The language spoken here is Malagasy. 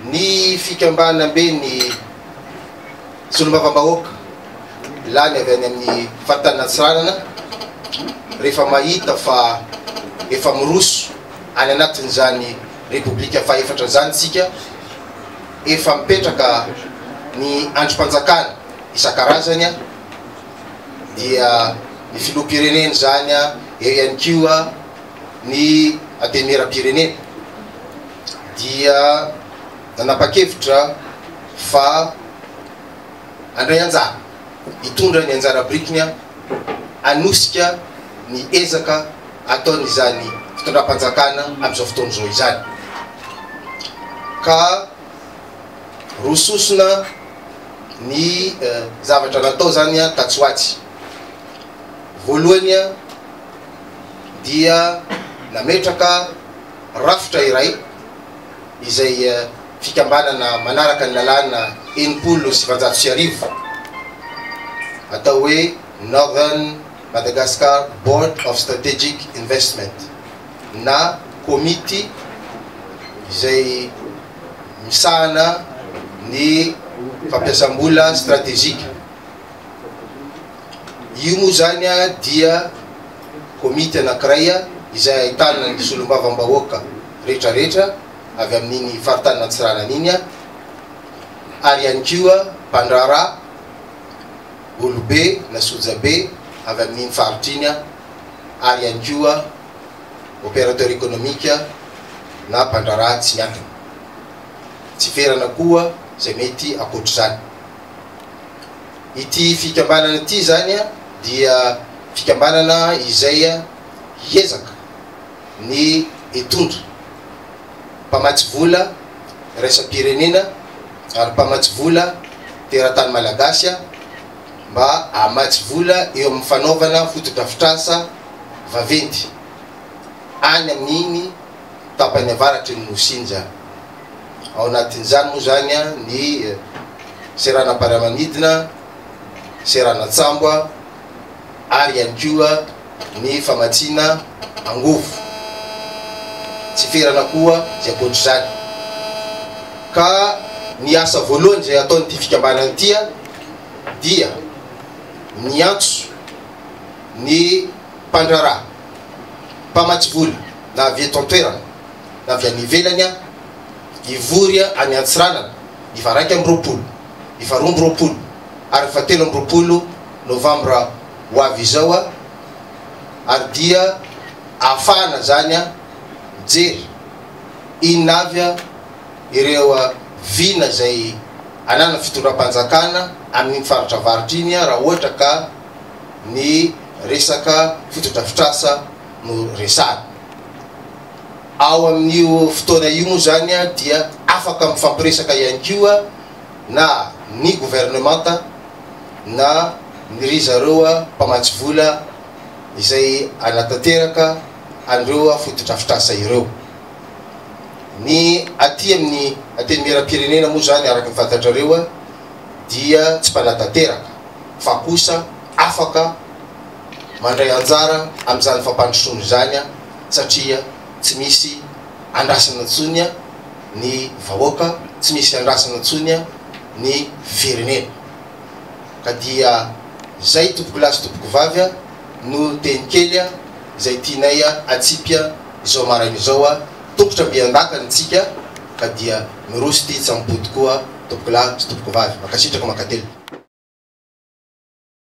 Ni fikambana be ni Solombavam-bahoaka lany avy any amin'ny faritany Antsiranana rehefa mahita fa efa miroso any anatin'izany Repoblika fahaefatra zany tsika, efa mipetraka ny androm-panjakana isan-karazany dia ny filoham-pirenena zany eo ihany koa ny antenimieram-pirenena dia nanapa-kevitra fa andray anjara hitondra ny anjara brikiny anosika ny ezaka ataon'izany fitondram-panjakana amin'izao fotoana izao izany, ka rososona ny zavatra natao zany tatsoatsy. Voalohany dia nametraka rafitra iray izay fikambanana manaraka ny lalàna 790 atao hoe Northern Madagascar Board of Strategic Investment, na komity izay misahana ny fampiasam-bola stratégique. Io moa zany dia komity anankiray izay ahitana ny Solombavam-bahoaka rehetrarehetra avy amin'iny faritany Antsiranana iny, ary ihany koa mpandraharaha olobe na sojabe avy amin'iny faritra iny, ary ihany koa opérateur économique na mpandraharaha tsy miankina. Tsy ferana koa zay mety akoatr'izany. Ity fikambanana ity zany dia fikambanana izay hiezaka ny hitondra mpamatsy vola raisam-pirenena ary mpamatsy vola teratany malagasy mba hamatsy vola eo amin'ny fanaovana fotodrafitrasa vaventy any amin'iny tapany avaratry ny nosiny zany. Ao anatin'izany moa zany ny Seranam-Piaramanidina, Seranatsambo, ary ihany koa ny famatsiana angovo. Tsy ferana koa zay akoatr'izany. Ka ny asa voalohany zay ataon'ity fikambanana ity dia miantso ny mpandraharaha, mpamatsy vola na avy eto an-toerana na avy any ivelany hivory any Antsiranana ny fa 1 amby 20, ny fa 2 amby 20 ary fa 3 amby 20 Novambra ho avy izao, ary dia ahafahana zany mijery inona avy ireo vina zay anana fitondram-panjakana amin'ny faritra avaritra iny raha ohatra ka ny resaka fotodrafitrasa no resahana. Ao amin'io fotoana io moa zany dia afaka mifampiresaka ihany koa na ny gouvernemanta na ny ry zareo mpamatsy vola izay anatanteraka andreo fotodrafitrasa ireo. Ny aty amin'ny antenimieram-pirenena moa zany araka ny fantatrareo dia tsy mpanatanteraka fa kosa afaka mandray anjara amin'izany fampandrosoana zany satria tsy misy andrasana intsony ny vahoaka, tsy misy andrasana intsony ny firenena. Ka dia zay tompoko lahy sy tompoko vavy no teny kely izay tianay atsipya izao maraina izao. Tompotra mbiandakany tsika ka dia miroso ty tsy ampody koa tompoko lahy sy tompoko vavy. Makasitraka makatelo.